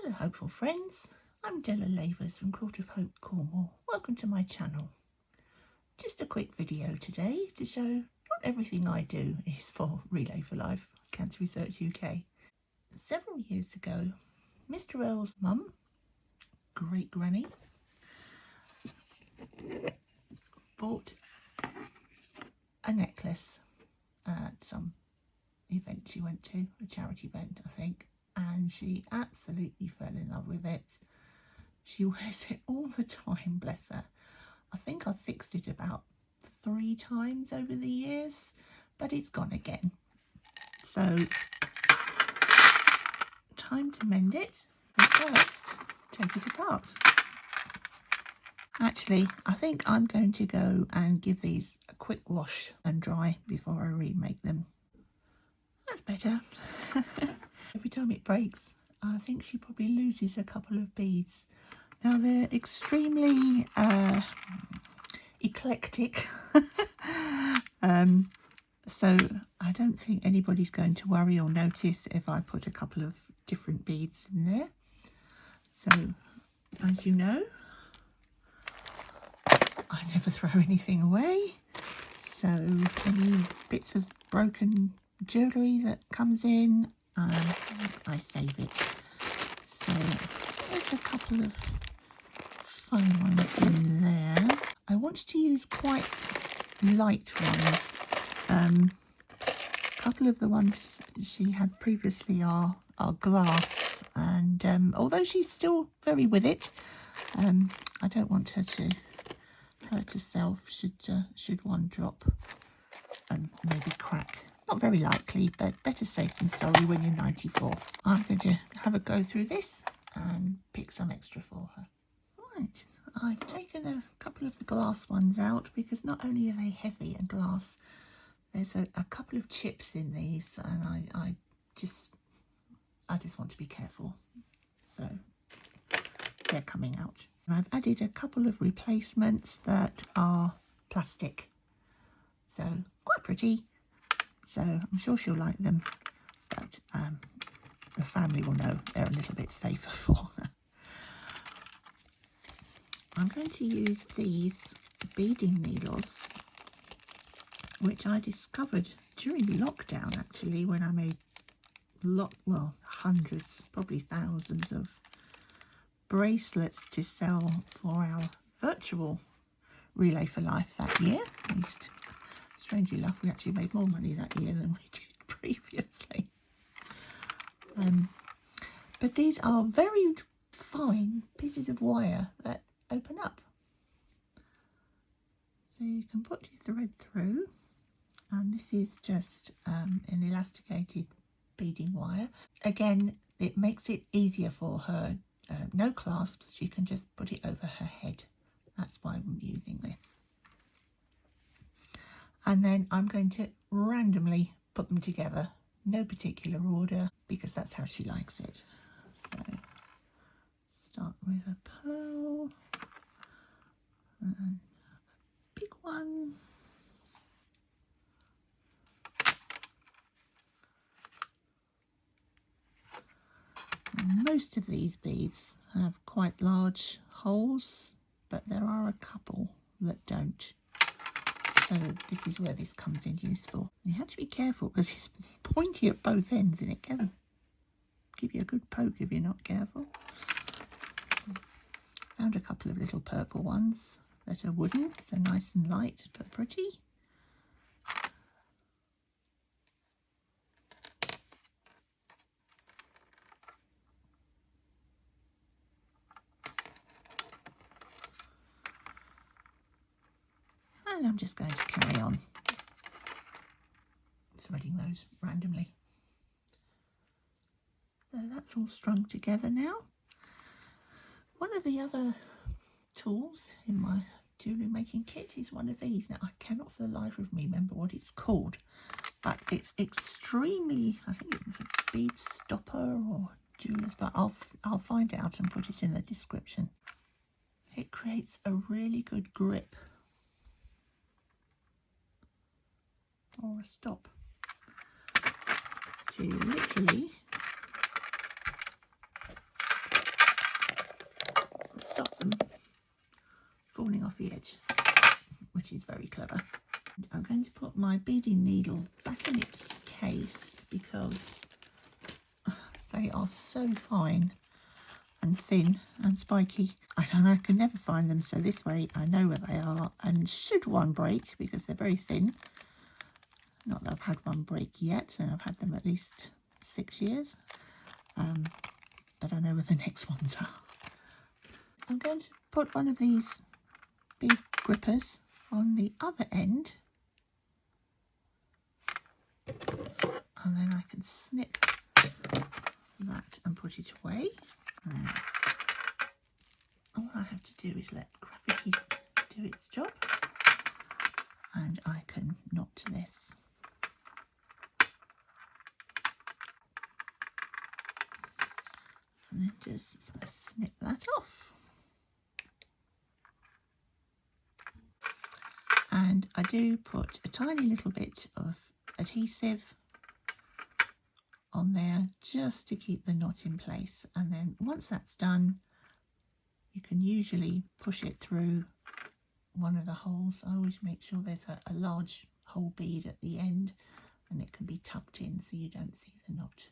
Hello hopeful friends, I'm Della Lavers from Court of Hope, Cornwall. Welcome to my channel. Just a quick video today to show not everything I do is for Relay for Life, Cancer Research UK. Several years ago, Mr L's mum, great granny, bought a necklace at some event she went to, a charity event I think, and she absolutely fell in love with it. She wears it all the time, bless her. I think I've fixed it about 3 times over the years, but it's gone again. So, time to mend it, but first, take it apart. Actually, I think I'm going to go and give these a quick wash and dry before I remake them. That's better. Every time it breaks, I think she probably loses a couple of beads. Now they're extremely eclectic, so I don't think anybody's going to worry or notice if I put a couple of different beads in there. So, as you know, I never throw anything away, so any bits of broken jewellery that comes in, I save it. So there's a couple of fun ones in there. I wanted to use quite light ones. A couple of the ones she had previously are glass, and although she's still very with it, I don't want her to hurt herself should one drop and maybe crack. Not very likely, but better safe than sorry when you're 94. I'm going to have a go through this and pick some extra for her. Right, I've taken a couple of the glass ones out because not only are they heavy and glass, there's a couple of chips in these, and I just want to be careful. So they're coming out. And I've added a couple of replacements that are plastic. So quite pretty. So I'm sure she'll like them, but the family will know they're a little bit safer for her. I'm going to use these beading needles, which I discovered during lockdown actually, when I made hundreds, probably thousands of bracelets to sell for our virtual Relay for Life that year. At least, strangely enough, we actually made more money that year than we did previously. But these are very fine pieces of wire that open up. So you can put your thread through, and this is just an elasticated beading wire. Again, it makes it easier for her. No clasps, she can just put it over her head. That's why I'm using this. And then I'm going to randomly put them together, no particular order, because that's how she likes it. So start with a pearl, and a big one, and most of these beads have quite large holes, but there are a couple that don't. So this is where this comes in useful. You have to be careful because it's pointy at both ends and it can give you a good poke if you're not careful. Found a couple of little purple ones that are wooden, so nice and light but pretty. And I'm just going to carry on threading those randomly. So that's all strung together now. One of the other tools in my jewellery making kit is one of these. Now I cannot for the life of me remember what it's called, but it's extremely, I think it's a bead stopper or jeweller's, but I'll find out and put it in the description. It creates a really good grip or a stop to literally stop them falling off the edge, which is very clever. I'm going to put my beading needle back in its case because they are so fine and thin and spiky. I can never find them, so this way I know where they are, and should one break, because they're very thin, not that I've had one break yet, and I've had them at least 6 years, but I know where the next ones are. I'm going to put one of these big grippers on the other end, and then I can snip that and put it away. All I have to do is let gravity do its job, and I can knot this. And then just snip that off. And I do put a tiny little bit of adhesive on there just to keep the knot in place, and then once that's done you can usually push it through one of the holes. I always make sure there's a large hole bead at the end, and it can be tucked in so you don't see the knot.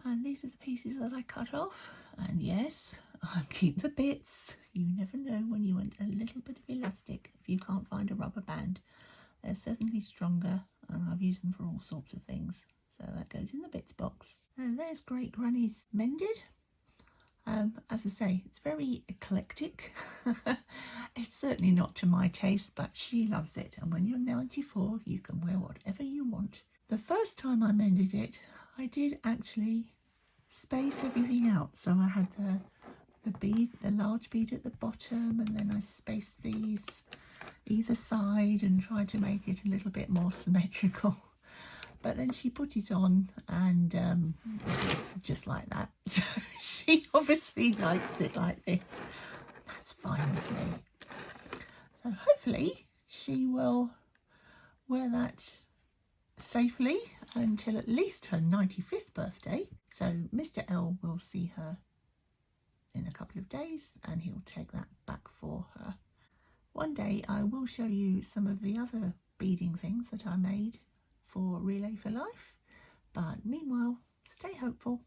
And these are the pieces that I cut off, and yes, I keep the bits. You never know when you want a little bit of elastic if you can't find a rubber band. They're certainly stronger, and I've used them for all sorts of things. So that goes in the bits box. And there's Great Granny's mended. As I say, it's very eclectic. It's certainly not to my taste, but she loves it. And when you're 94, you can wear whatever you want. The first time I mended it, I did actually space everything out. So I had the bead, the large bead at the bottom, and then I spaced these either side and tried to make it a little bit more symmetrical. But then she put it on, and it was just like that. So she obviously likes it like this. That's fine with me. So hopefully she will wear that safely until at least her 95th birthday. So Mr. L will see her in a couple of days, and he'll take that back for her. One day I will show you some of the other beading things that I made for Relay for Life, but meanwhile, stay hopeful.